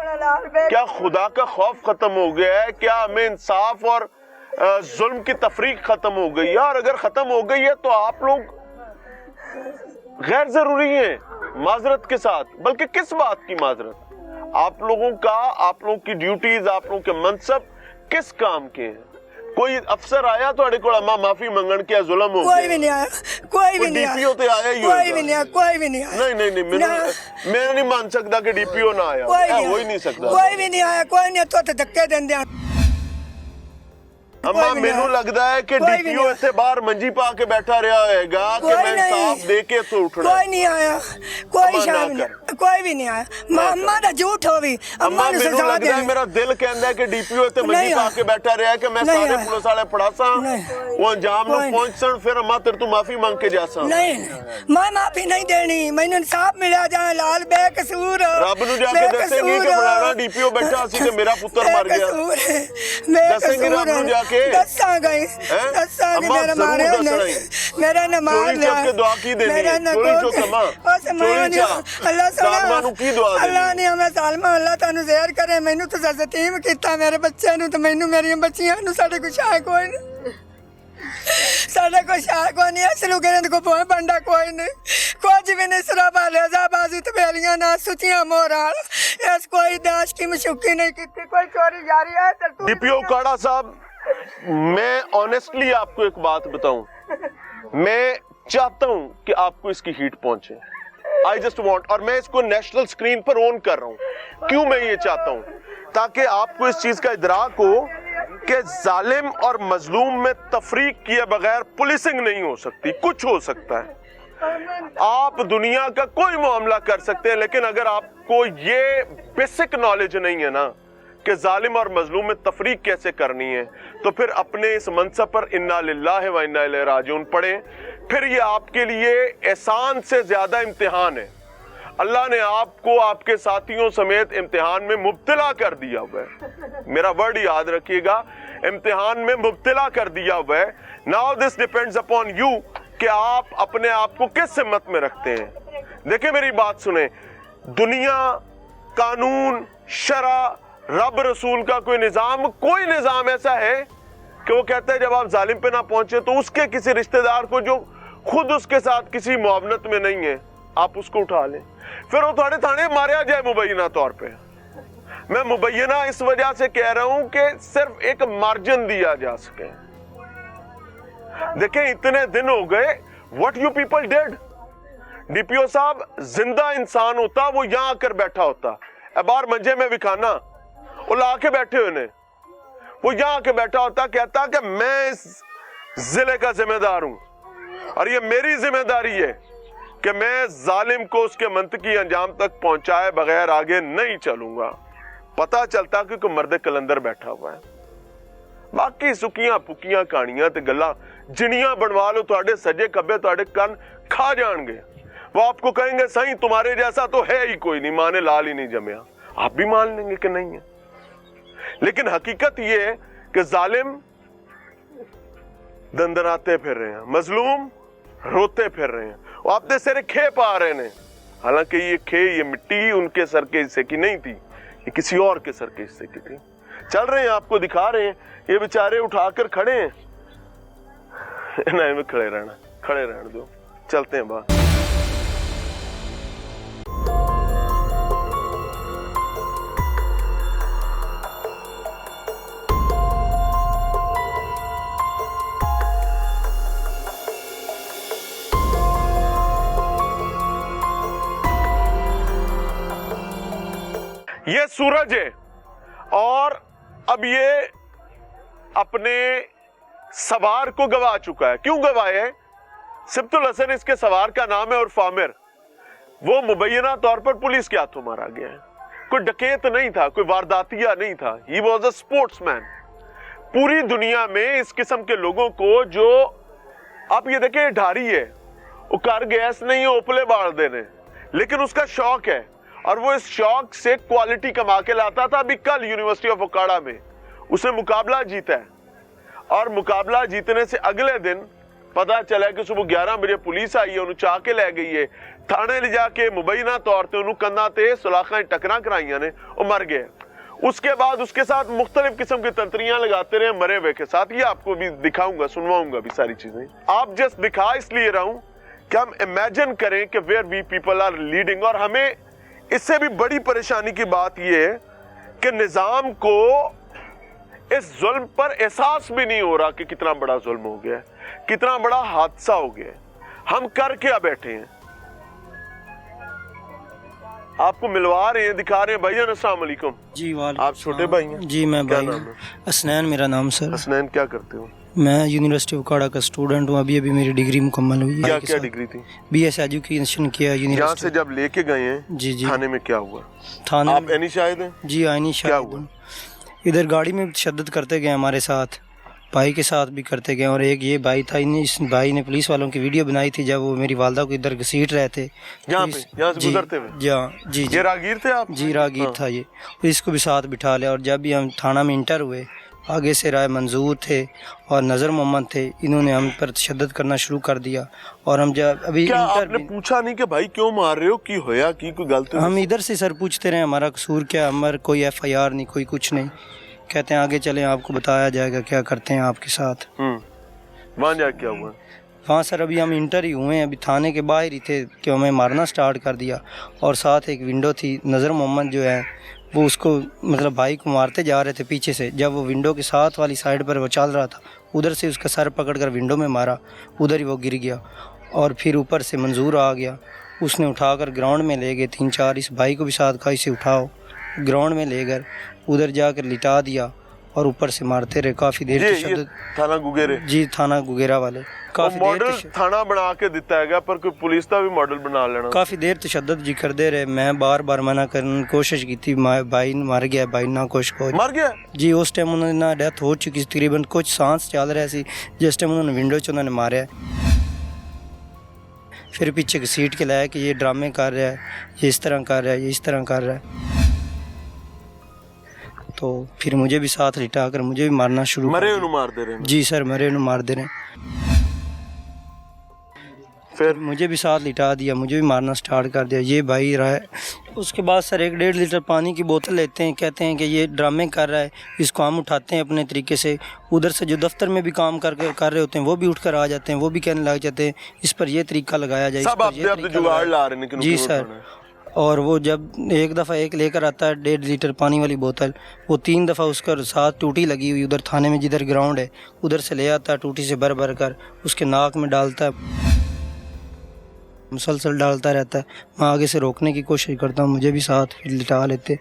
क्या खुदा का खौफ खत्म हो गया है? क्या हमें इंसाफ और जुल्म की तफरीक खत्म हो गई है? और अगर खत्म हो गई है तो आप लोग गैर जरूरी हैं माजरत के साथ। बल्कि किस बात की माजरत? आप लोगों का, आप लोगों की ड्यूटीज, आप लोगों के मनसब किस काम के हैं? कोई अफसर आया तो अड़े को माफी मंगन क्या जुल्म हो? कोई भी नहीं आया, कोई भी नहीं डीपीओ तो आया ही, कोई भी नहीं आया, कोई भी नहीं आया। नहीं मैं नहीं मान सकता कि डीपीओ ना आया, हो ही नहीं सकता। कोई भी नहीं आया, कोई नहीं तो धक्के देंदे। अम्मा मैनू लगता है कि डीपीओ इत्थे बाहर मंजी पा के बैठा रहा होगा कि मैं इंसाफ दे के तो उठना। कोई नहीं आया, कोई शाम नहीं, कोई भी नहीं आया। अम्मा दा झूठ होवी, अम्मा ने मैनू सजा लगता है, दे। मेरा दिल कहता है कि डीपीओ इत्थे मंजी पा के बैठा रहा है कि मैं सारे पुलिस वाले फड़ासा वो अंजाम नु पहुंचण, फिर अम्मा तेरे तू माफी मांग के जासा। नहीं, मैं माफी नहीं देनी, मैनू इंसाफ मिला जाए। लाल बेकसूर रब नु जाके दसेंगी कि फलाना डीपीओ बैठा सी ते मेरा पुत्र मर गया। दसेंगी रब नु जाके? दसा गई, मेरा मारे मेरा न मार लिया। दुआ की देनी है, चोरी चो समा, चोरी चा अल्लाह सालमा नु की दुआ देनी? अल्लाह ने हमें सालमा, अल्लाह तानु ज़हर करे। मैनू तो सतीम कीता मेरे बच्चे नु, तो मैनू मेरी बच्चियां नु साडे कुछ है कोई नहीं, साडे कुछ है कोई नहीं। असलू कहने को पोए बंडा कोई नहीं, कुछ भी नहीं। सराबा लेजा बाजी तबेलियां ना सुचियां मोराल, इस कोई दाश की मशुकी नहीं की, कोई चोरी जारी है। डीपीओ काड़ा साहब, मैं ऑनेस्टली आपको एक बात बताऊं, मैं चाहता हूं कि आपको इसकी हीट पहुंचे। आई जस्ट वॉन्ट, और मैं इसको नेशनल स्क्रीन पर ऑन कर रहा हूं। क्यों मैं ये चाहता हूं? ताकि आपको इस चीज का इदराक हो कि जालिम और मजलूम में तफरीक किए बगैर पुलिसिंग नहीं हो सकती। कुछ हो सकता है, आप दुनिया का कोई मामला कर सकते हैं, लेकिन अगर आपको ये बेसिक नॉलेज नहीं है ना कि जालिम और मजलूम में तफरीक कैसे करनी है, तो फिर अपने इस मनसब पर इन्ना लिल्लाहि व इन्ना इलैहि राजिऊन पढ़ें। फिर ये आपके लिए एहसान से ज्यादा इम्तिहान है। अल्लाह ने आपको आपके साथियों समेत इम्तिहान में मुब्तला कर दिया हुआ है। मेरा वर्ड याद रखिएगा, इम्तिहान में मुब्तला कर दिया हुआ है। Now this depends upon you कि आप अपने आप को किस हिम्मत में रखते हैं। देखिए मेरी बात सुने, दुनिया, कानून, शरा, रब रसूल का कोई निजाम ऐसा है कि वो कहता है जब आप जालिम पे ना पहुंचे तो उसके किसी रिश्तेदार को जो खुद उसके साथ किसी मुआवनत में नहीं है, आप उसको उठा लें, फिर वो थोड़े थाने मारा जाए मुबैना तौर पे। मैं मुबैना इस वजह से कह रहा हूं कि सिर्फ एक मार्जिन दिया जा सके। देखें इतने दिन हो गए, what you people did. DPO साहब जिंदा इंसान होता वो यहां आकर बैठा होता, बाहर मंजे में विखाना वो ला के बैठे हुए ने, वो यहां आके बैठा होता, कहता कि मैं इस जिले का जिम्मेदार हूं और ये मेरी जिम्मेदारी है کہ میں ظالم کو اس کے منطقی انجام تک پہنچائے بغیر آگے نہیں چلوں گا۔ پتا چلتا کہ کوئی مرد کلندر بیٹھا ہوا ہے۔ باقی سکیاں پکیاں کہانیاں تے گلاں جنیاں بنوا لو، تواڈے سجے کبے تواڈے کن کھا جان گے۔ وہ آپ کو کہیں گے صحیح تمہارے جیسا تو ہے ہی کوئی نہیں، ماں نے لال ہی نہیں جمیا، آپ بھی مان لیں گے کہ نہیں ہے۔ لیکن حقیقت یہ ہے کہ ظالم دندناتے پھر رہے ہیں، مظلوم روتے پھر رہے ہیں، وہ اپنے سر کھے پا رہے ہیں، حالانکہ یہ کھے، یہ مٹی ان کے سر کے حصے کی نہیں تھی، یہ کسی اور کے سر کے حصے کی تھی۔ چل رہے ہیں، آپ کو دکھا رہے ہیں، یہ بیچارے اٹھا کر کھڑے ہیں، نہیں میں کھڑے رہنا دو، چلتے ہیں باہر۔ یہ سورج ہے اور اب یہ اپنے سوار کو گوا چکا ہے۔ کیوں گوائے ہے؟ سبت الحسن اس کے سوار کا نام ہے، اور فامر وہ مبینہ طور پر پولیس کے ہاتھوں مارا گیا ہے۔ کوئی ڈکیت نہیں تھا، کوئی وارداتیہ نہیں تھا، ہی واز اے سپورٹس مین۔ پوری دنیا میں اس قسم کے لوگوں کو، جو آپ یہ دیکھیں ڈھاری ہے، وہ کار گیس نہیں ہے اوپلے باڑ دینے، لیکن اس کا شوق ہے اور وہ اس شوق سے کوالٹی کما کے لاتا تھا۔ ابھی کل یونیورسٹی آف اوکاڑا میں اس نے مقابلہ جیتا ہے، اور مقابلہ جیتنے سے اگلے دن پتا چلا کہ صبح 11 بجے پولیس آئی ہے، انہوں چاہ کے لے گئی ہے تھانے لے جا کے، مبینہ طور تے انہوں کندھا تے سلاخاں ٹکراں کرائیاں نے، وہ مر گئے۔ اس کے بعد اس کے ساتھ مختلف قسم کی تنتریاں لگاتے رہے مرے ہوئے کے ساتھ۔ یہ آپ کو بھی دکھاؤں گا، سنواؤں گا بھی ساری چیزیں۔ آپ جسٹ دکھا اس لیے رہا ہوں کہ ہم امیجن کریں کہ where we people are leading, اور ہمیں اس سے بھی بڑی پریشانی کی بات یہ ہے کہ نظام کو اس ظلم پر احساس بھی نہیں ہو رہا کہ کتنا بڑا ظلم ہو گیا ہے، کتنا بڑا حادثہ ہو گیا ہے۔ ہم کر کیا بیٹھے ہیں؟ آپ کو ملوا رہے ہیں، دکھا رہے ہیں۔ بھائی جان السلام علیکم۔ جی وعلیکم۔ آپ چھوٹے بھائی ہیں؟ جی میں کیا بھائی نام ہے؟ حسنین میرا نام سر۔ حسنین، کیا کرتے ہو؟ میں یونیورسٹی اوکاڑا کا اسٹوڈنٹ ہوں، ابھی میری ڈگری مکمل ہوئی ہے۔ کیا ڈگری تھی؟ بی ایس ایجوکیشن کیا یہاں یونیورسٹی سے جب لے کے گئے ہیں جی تھانے میں، کیا ہوا؟ تھانے آپ اینی شاہد ہیں؟ جی آئینی شاہد ہوں۔ ادھر گاڑی میں تشدد کرتے گئے ہمارے ساتھ، بھائی کے ساتھ بھی کرتے گئے، اور ایک یہ بھائی تھا، اس بھائی نے پولیس والوں کی ویڈیو بنائی تھی جب وہ میری والدہ کو ادھر گھسیٹ رہے تھے یہاں سے گزرتے ہوئے؟ جی یہ راگیر تھے آپ؟ جی راگیر تھا یہ، اس کو بھی ساتھ بٹھا لیا۔ اور جب بھی ہم تھانہ میں انٹر ہوئے، آگے سے رائے منظور تھے اور نظر محمد تھے، انہوں نے ہم پر تشدد کرنا شروع کر دیا۔ اور ہم جب ابھی کیا آپ نے پوچھا نہیں کہ بھائی کیوں مار رہے ہو، کی ہویا کی کوئی غلطی؟ ہم ادھر سے سر پوچھتے رہے ہمارا قصور کیا، ہمارا کوئی ایف آئی آر نہیں، کوئی کچھ نہیں۔ کہتے ہیں آگے چلیں آپ کو بتایا جائے گا کیا کرتے ہیں آپ کے ساتھ۔ وہاں جا کیا ہوا؟ وہاں سر ابھی ہم انٹر ہی ہوئے ہیں، ابھی تھانے کے باہر ہی تھے کہ ہمیں مارنا سٹارٹ کر دیا، اور ساتھ ایک ونڈو تھی، نظر محمد جو ہے وہ اس کو مطلب بھائی کو مارتے جا رہے تھے پیچھے سے، جب وہ ونڈو کے ساتھ والی سائڈ پر وہ چل رہا تھا، ادھر سے اس کا سر پکڑ کر ونڈو میں مارا، ادھر ہی وہ گر گیا۔ اور پھر اوپر سے منظور آ گیا، اس نے اٹھا کر گراؤنڈ میں لے گئے، 3-4 اس بھائی کو بھی ساتھ کہا اسے اٹھاؤ، گراؤنڈ میں لے کر ادھر جا کر لٹا دیا، اور اوپر سے مارتے رہے کافی دیر تشدد۔ تھانہ گوگیرے؟ جی تھانہ گوگیرا والے کافی دیر ماڈل تھانہ بنا کے دیتا ہے گا، پر کوئی پولیس کا بھی ماڈل بنا لینا۔ کافی دیر تشدد جی کرتے رہے، میں بار بار منع کرنے کی کوشش کی تھی، بھائی مر گیا، بھائی نہ کوشش کو مر گیا جی۔ اس ٹائم انہوں نے ڈیتھ ہو چکی تقریباً، کچھ سانس چل رہا سی جس ٹائم انہوں نے ونڈو چ انہوں نے مارا۔ پھر پیچھے گھسیٹ کے لایا کہ یہ ڈرامے کر رہا ہے، یہ اس طرح کر رہا ہے، یہ اس طرح کر رہا ہے، تو پھر مجھے بھی ساتھ لٹا کر مجھے بھی مارنا شروع مرے انہوں مار دے رہے ہیں؟ جی سر مرے انہوں مار دے رہے ہیں۔ پھر مجھے بھی ساتھ لٹا دیا، مجھے بھی مارنا سٹارٹ کر دیا، یہ بھائی رہا ہے۔ اس کے بعد سر 1.5 لیٹر پانی کی بوتل لیتے ہیں، کہتے ہیں کہ یہ ڈرامے کر رہا ہے، اس کو ہم اٹھاتے ہیں اپنے طریقے سے۔ ادھر سے جو دفتر میں بھی کام کر رہے ہوتے ہیں وہ بھی اٹھ کر آ جاتے ہیں، وہ بھی کہنے لگ جاتے ہیں اس پر یہ طریقہ لگایا جائے، سب آپ جگاڑ لا رہے ہیں؟ جی سر۔ اور وہ جب ایک دفعہ ایک لے کر آتا ہے 1.5 لیٹر پانی والی بوتل، وہ 3 دفعہ اس کا ساتھ ٹوٹی لگی ہوئی ادھر تھانے میں جدھر گراؤنڈ ہے ادھر سے لے آتا ہے، ٹوٹی سے بھر کر اس کے ناک میں ڈالتا ہے، مسلسل ڈالتا رہتا ہے۔ میں آگے سے روکنے کی کوشش کرتا ہوں، مجھے بھی ساتھ لٹا لیتے،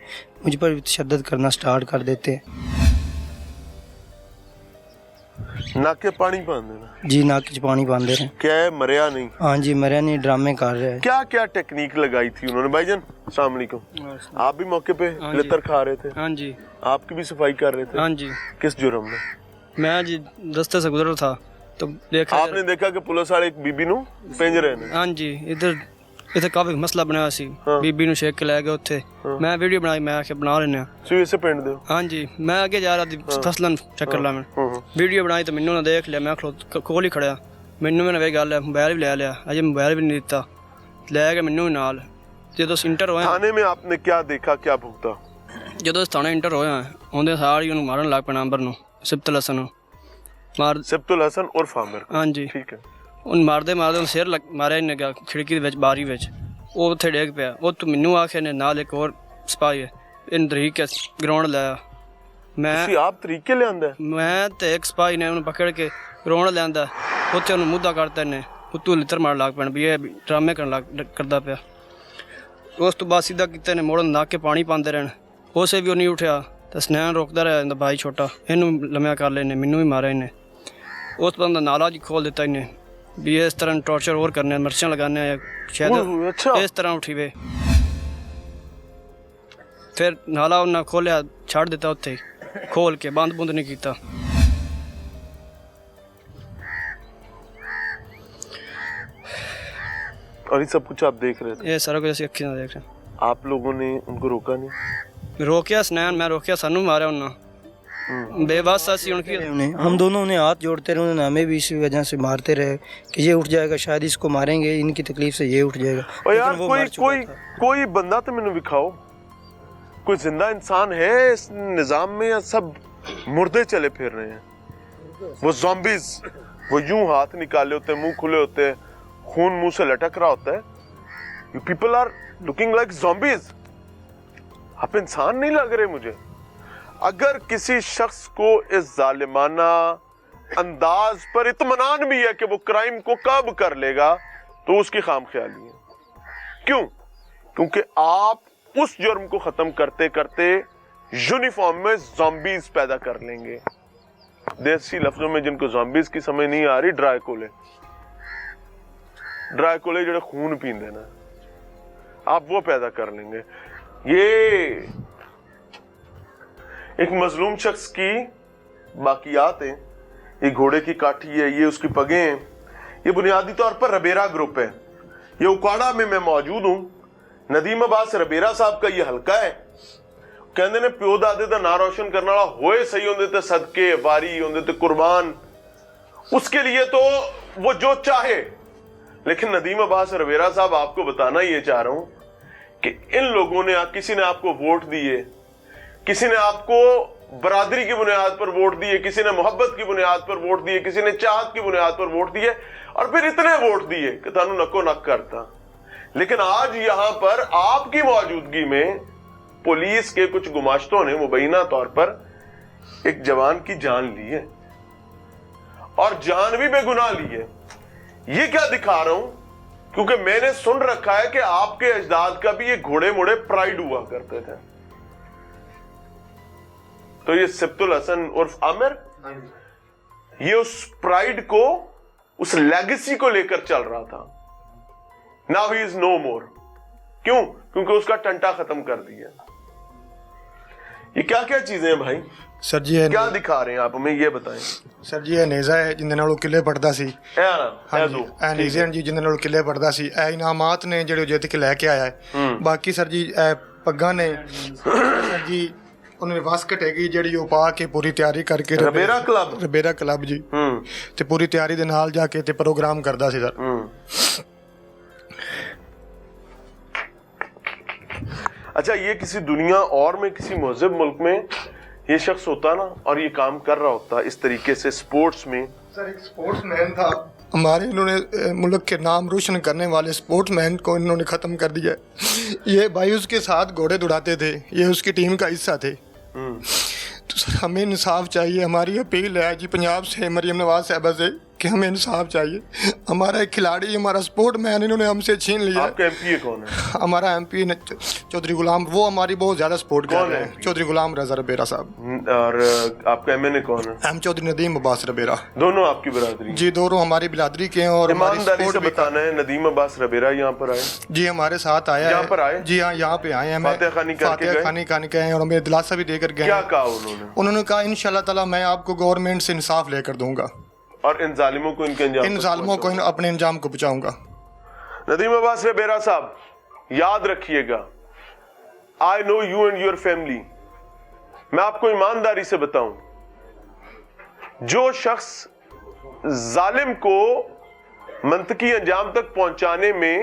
مجھ پر بھی تشدد کرنا سٹارٹ کر دیتے۔ नाके पानी पान देना, जी नाक च पानी पाते रहे। क्या है मरिया नहीं? हाँ जी मरिया नहीं, ड्रामे कर रहे हैं। क्या क्या टेक्निक लगाई थी उन्होंने? भाईजान अस्सलाम वालेकुम, आप भी मौके पे लितर खा रहे थे? हाँ जी। आपकी भी सफाई कर रहे थे? हाँ जी। किस जुर्म में? मैं जी रस्ते से गुजर था तो देखा, आपने देखा कि पुलिस वाले एक बीबी ਨੂੰ ਪਿੰਜ ਰਹੇ ਨੇ? हाँ जी। इधर काफी मसला ਬਣਿਆ ਸੀ, ਬੀਬੀ ਨੂੰ ਛੇਕ ਕੇ ਲੈ ਗਏ ਉੱਥੇ। ਮੈਂ ਵੀਡੀਓ ਬਣਾਈ, ਮੈਂ ਆਖਿਆ ਬਣਾ ਲੈਨੇ ਆ। ਤੁਸੀਂ ਇਸੇ ਪਿੰਡ ਦੇ ਹੋ? हाँ जी। मैं ਅੱਗੇ ਜਾ ਰਿਹਾ ਸੀ ਫਸਲਨ ਚੱਕਰ ਲਾਉਣ, ਵੀਡੀਓ ਬਣਾਈ ਤਾਂ ਮੈਨੂੰ ਨਾ ਦੇਖ ਲਿਆ, ਮੈਂ ਕੋਲ ਹੀ ਖੜਿਆ, ਮੈਨੂੰ ਵੀ ਨਾ ਵੇ ਗੱਲ ਹੈ, ਮੋਬਾਈਲ ਵੀ ਲੈ ਲਿਆ, ਅਜੇ ਮੋਬਾਈਲ ਵੀ ਨਹੀਂ ਦਿੱਤਾ, ਲੈ ਕੇ ਮੈਨੂੰ ਵੀ ਨਾਲ। ਜਦੋਂ ਇੰਟਰ ਹੋਇਆ थाने में आपने क्या देखा, क्या भुगता? ਜਦੋਂ ਥਾਣੇ ਇੰਟਰ ਹੋਇਆ ਉਹਦੇ ਸਾਰ ਹੀ ਉਹਨੂੰ ਮਾਰਨ ਲੱਗ ਪਿਆ, ਨੰਬਰ ਨੂੰ, ਸਿਬਤੁਲ ਹਸਨ ਨੂੰ ਮਾਰ। सिब्तुल हसन उर्फ आमिर। हाँ जी। ठीक है। ਉਹਨੂੰ ਮਾਰਦੇ ਉਹਨੂੰ ਸਿਰ ਮਾਰਿਆ ਇਹਨੇ ਗਿਆ ਖਿੜਕੀ ਦੇ ਵਿੱਚ, ਬਾਰੀ ਵਿੱਚ, ਉਹ ਉੱਥੇ ਡਿੱਗ ਪਿਆ। ਉਹ ਤੋਂ ਮੈਨੂੰ ਆਖਿਆ ਨੇ ਨਾਲ ਇੱਕ ਹੋਰ ਸਿਪਾਹੀ ਹੈ, ਇਹਨੂੰ ਤਰੀਕ ਕੇ ਗਰਾਊਂਡ ਲਾਇਆ। ਤੁਸੀਂ ਆਪ ਤਰੀਕੇ ਲਿਆਂਦਾ? ਮੈਂ ਤੇ ਇੱਕ ਸਿਪਾਹੀ ਨੇ ਉਹਨੂੰ ਪਕੜ ਕੇ ਗਰਾਊਂਡ ਲਿਆਂਦਾ, ਉੱਥੇ ਉਹਨੂੰ ਮੁੱਦਾ ਕਰਤਾ ਇਹਨੇ, ਉੱਤੋਂ ਲਿੱਤਰ ਮਾਰਨ ਲੱਗ ਪੈਣ ਵੀ ਇਹ ਡਰਾਮੇ ਕਰਦਾ ਪਿਆ। ਉਸ ਤੋਂ ਬਾਅਦ ਸਿੱਧਾ ਕੀਤਾ ਨੇ ਮੋੜਨ ਲਾ ਕੇ ਪਾਣੀ ਪਾਉਂਦੇ ਰਹਿਣ, ਉਸੇ ਵੀ ਉਹ ਨਹੀਂ ਉੱਠਿਆ ਤਾਂ ਸਨੈਨ ਰੋਕਦਾ ਰਿਹਾ ਇਹਦਾ ਭਾਈ ਛੋਟਾ, ਇਹਨੂੰ ਲੰਮਿਆ ਕਰ ਲੈਨੇ, ਮੈਨੂੰ ਵੀ ਮਾਰਿਆ ਇਹਨੇ। ਉਸ ਬੰਦਾ ਨਾਲਾ ਜੀ ਖੋਲ ਦਿੱਤਾ ਇਹਨੇ ਵੀ ਇਸ ਤਰ੍ਹਾਂ ਟੌਰਚਰ ਹੋਰ ਕਰਨੇ, ਮਿਰਚਾਂ ਲਗਾਨੇ ਆ ਸ਼ਾਇਦ ਅੱਛਾ। ਇਸ ਤਰ੍ਹਾਂ ਉੱਠੀ ਵੇ। ਫਿਰ ਨਾਲਾ ਉਹਨਾਂ ਖੋਲਿਆ, ਛੱਡ ਦਿੱਤਾ ਉੱਥੇ ਖੋਲ ਕੇ, ਬੰਦ ਬੁੰਦ ਨਹੀਂ ਕੀਤਾ। और ये सब कुछ आप देख रहे थे? ਇਹ ਸਾਰਾ ਕੁਝ ਅਸੀਂ ਅੱਖੀਂ ਨਾਲ ਦੇਖ ਰਹੇ आप लोगों ने उनको रोका नहीं? ਹਾਂ। ਰੋਕਿਆ ਸਨੈਨ, ਮੈਂ ਰੋਕਿਆ, ਸਾਨੂੰ ਮਾਰਿਆ ਉਹਨਾਂ, बेबस ਅਸੀਂ ਹੁਣ ਕੀ। हम दोनों ने हाथ जोड़ते रहे, उन्होंने हमें भी इसी वजह से मारते रहे कि ये उठ जाएगा, शायद इसको मारेंगे, इनकी तकलीफ से ये उठ जाएगा। और यार कोई बंदा तो मैंने दिखाओ, कोई जिंदा इंसान है इस निजाम में, या सब मुर्दे चले फिर रहे हैं? वो ज़ॉम्बीज, वो यूं हाथ निकाले होते हैं, मुंह खुले होते हैं, खून मुंह से लटक रहा होता है। You people are looking like zombies. आप इंसान नहीं लग रहे मुझे। अगर किसी शख्स को इस जालिमाना अंदाज पर इत्मीनान भी है कि वो क्राइम को कब कर लेगा, तो उसकी खामख्याली है। क्यों? क्योंकि आप उस जुर्म को खत्म करते करते यूनिफॉर्म में ज़ॉम्बीज पैदा कर लेंगे। देसी लफ्जों में जिनको ज़ॉम्बीज की समझ नहीं आ रही, ड्राइकोले जो खून पींदे ना, आप वो पैदा कर लेंगे। ये एक मजलूम शख्स की बाकियात हैं, ये घोड़े की काठी है, ये उसकी पगें हैं, ये बुनियादी तौर पर रबेरा ग्रुप है। ये उकाड़ा में मैं मौजूद हूं, नदीम अब्बास रबेरा साहब का ये हलका है। कहते ने प्यो दादे दा नां रोशन करने वाला होए सही होंदे ते सदके वारी होंदे ते कुर्बान, उसके लिए तो वो जो चाहे। लेकिन नदीम अब्बास रबेरा साहब, आपको बताना ये चाह रहा हूं कि इन लोगों ने, किसी ने आपको वोट दिए, किसी ने आपको बरादरी की बुनियाद पर वोट दिए, किसी ने मोहब्बत की बुनियाद पर वोट दिए, किसी ने चाहत की बुनियाद पर वोट दिए, और फिर इतने वोट दिए कि थानू नको नक करता। लेकिन आज यहां पर आपकी मौजूदगी में पुलिस के कुछ गुमाश्तों ने मुबैना तौर पर एक जवान की जान ली है, और जान भी बेगुनाह ली है। ये क्या दिखा रहा हूं? क्योंकि मैंने सुन रखा है कि आपके अजदाद का भी ये घोड़े मोड़े प्राइड हुआ करते थे। तो ये सिब्तुल हसन उर्फ आमिर, ये उस प्राइड को, उस लेगेसी को लेकर चल रहा था। नाउ ही इज नो मोर। क्यों? क्योंकि उसका टंटा खत्म कर दिया। ये क्या क्या चीजें हैं भाई? सर जी ये क्या दिखा रहे हैं आप हमें, ये बताएं। सर जी ਇਹ ਨੇਜ਼ਾ ਹੈ ਜਿੰਦੇ ਨਾਲ ਉਹ ਕਿਲੇ ਪੜਦਾ ਸੀ। ਹਾਂਜੀ ਇਹ ਨੇਜ਼ਾ ਜੀ ਜਿੰਦੇ ਨਾਲ ਉਹ ਕਿਲੇ ਪੜਦਾ ਸੀ। ਇਹ ਇਨਾਮਾਤ ਨੇ ਜਿਹੜੇ ਉਹ ਜਿੱਤ ਕੇ ਲੈ ਕੇ ਆਇਆ ਹੈ। ਬਾਕੀ ਸਰ ਜੀ ਇਹ ਪੱਗਾਂ ਨੇ ਸਰ ਜੀ, ਉਹਨਾਂ ਨੇ ਵਸ ਘਟੇਗੀ ਜਿਹੜੀ ਉਹ ਪਾ ਕੇ ਪੂਰੀ ਤਿਆਰੀ ਕਰਕੇ ਰਬੇਰਾ ਕਲੱਬ ਜੀ ਤੇ ਪੂਰੀ ਤਿਆਰੀ ਦੇ ਨਾਲ ਜਾ ਕੇ ਤੇ ਪ੍ਰੋਗਰਾਮ ਕਰਦਾ ਸੀ ਸਰ। अच्छा, ये किसी दुनिया और में, किसी महज़ब मुल्क में ये शख्स होता ना, और ये काम कर रहा होता इस तरीके से स्पोर्ट्स में। सर एक स्पोर्ट्समैन था हमारे, इन्होंने मुल्क के नाम रोशन करने वाले स्पोर्ट्समैन को इन्होंने ख़त्म कर दिया। ये भाई उसके साथ घोड़े दौड़ाते थे, ये उसकी टीम का हिस्सा थे। तो सर हमें इंसाफ चाहिए। हमारी अपील है जी पंजाब से, मरियम नवाज साहबा से, کہ ہمیں انصاف چاہیے. ہمارا ایک کھلاڑی, ہمارا سپورٹ مین انہوں نے ہم سے چھین لیا. آپ کا ایم پی اے کون ہے؟ ہمارا ایم پی چودھری غلام, وہ ہماری بہت زیادہ سپورٹ کر رہے ہیں. چودھری غلام رضا ربیرا صاحب. اور آپ کا ایم این اے کون ہے؟ ایم چودھری ندیم عباس ربیرا. دونوں آپ کی برادری؟ جی دونوں ہماری برادری کے ہیں. اور ایمانداری سے بتانا ہے, ندیم عباس ربیرا یہاں پر آئے؟ جی ہمارے ساتھ آیا ہے. یہاں پر آئے؟ جی ہاں یہاں پہ آئے ہیں. فاتح خانی کر کے گئے؟ خانی کر کے ہیں اور ہمیں دلاسا بھی دے کر گئے. کیا کہا انہوں نے؟ انہوں نے کہا انشاءاللہ تعالیٰ میں آپ کو گورنمنٹ سے انصاف لے کر دوں گا, اور ان ظالموں کو ان ظالموں کو اپنے انجام کو بچاؤں گا. ندیم عباس ربیرا صاحب, یاد رکھیے گا, آئی نو یو اینڈ یور فیملی. میں آپ کو ایمانداری سے بتاؤں, جو شخص ظالم کو منطقی انجام تک پہنچانے میں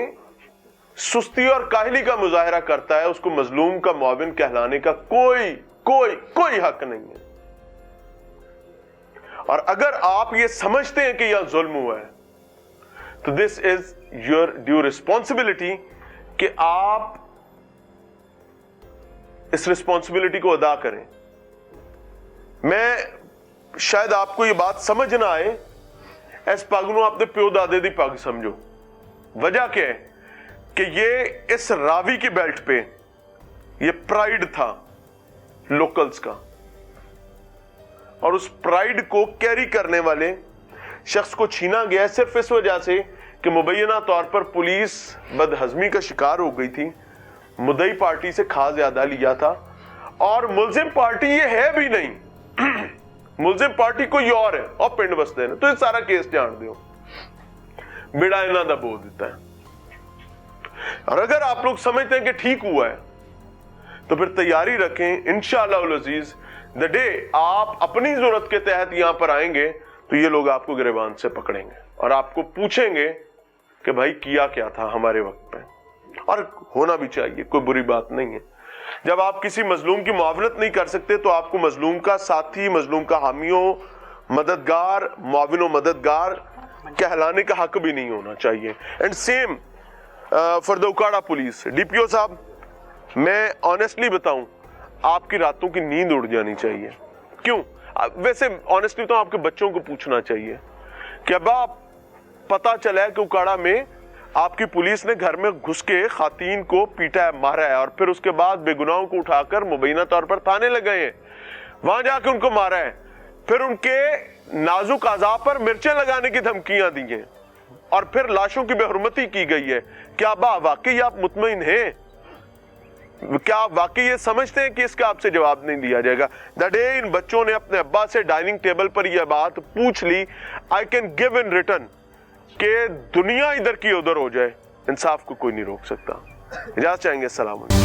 سستی اور کاہلی کا مظاہرہ کرتا ہے, اس کو مظلوم کا معاون کہلانے کا کوئی حق نہیں ہے. اور اگر آپ یہ سمجھتے ہیں کہ یہ ظلم ہوا ہے تو دس از یور ڈیو ریسپانسبلٹی کہ آپ اس ریسپانسبلٹی کو ادا کریں. میں شاید آپ کو یہ بات سمجھ نہ آئے, ایس پگ نو اپنے پیو دادے دی پگ سمجھو. وجہ کیا ہے کہ یہ اس راوی کی بیلٹ پہ یہ پرائیڈ تھا لوکلز کا, اور اس پرائیڈ کو کیری کرنے والے شخص کو چھینا گیا صرف اس وجہ سے کہ مبینہ طور پر پولیس بدہضمی کا شکار ہو گئی تھی, مدعی پارٹی سے کھا زیادہ لیا تھا, اور ملزم پارٹی یہ ہے بھی نہیں. ملزم پارٹی کوئی اور ہے اور پنڈ بستے ہیں. تو یہ سارا کیس جان دیو, بیڑا انہاں دا بو دیتا ہے. اور اگر آپ لوگ سمجھتے ہیں کہ ٹھیک ہوا ہے تو پھر تیاری رکھیں, انشاءاللہ العزیز the day آپ اپنی ضرورت کے تحت یہاں پر آئیں گے تو یہ لوگ آپ کو گریبان سے پکڑیں گے اور آپ کو پوچھیں گے کہ بھائی کیا تھا ہمارے وقت پہ. اور ہونا بھی چاہیے, کوئی بری بات نہیں ہے. جب آپ کسی مظلوم کی معاونت نہیں کر سکتے تو آپ کو مظلوم کا ساتھی, مظلوم کا حامی و مددگار, معاون و مددگار کہلانے کا حق بھی نہیں ہونا چاہیے. And same for the Okara police. D P او صاحب, میں آنیسٹلی بتاؤں, آپ کی راتوں کی نیند اڑ جانی چاہیے. کیوں؟ ویسے آنیسٹلی تو آپ کے بچوں کو پوچھنا چاہیے کہ ابا پتا چلا ہے کہ اکاڑا میں آپ کی پولیس نے گھر میں گھس کے خواتین کو پیٹا ہے, مارا ہے, اور پھر اس کے بعد بے گناہوں کو اٹھا کر مبینہ طور پر تھانے لگائے ہیں, وہاں جا کے ان کو مارا ہے, پھر ان کے نازک اعضاء پر مرچیں لگانے کی دھمکیاں دی ہیں, اور پھر لاشوں کی بے حرمتی کی گئی ہے. کیا ابا واقعی آپ مطمئن ہیں؟ کیا آپ واقعی یہ سمجھتے ہیں کہ اس کا آپ سے جواب نہیں دیا جائے گا؟ دا ڈے ان بچوں نے اپنے ابا سے ڈائننگ ٹیبل پر یہ بات پوچھ لی, I can give in return کہ دنیا ادھر کی ادھر ہو جائے, انصاف کو کوئی نہیں روک سکتا. اجازت چاہیں گے. السلام علیکم.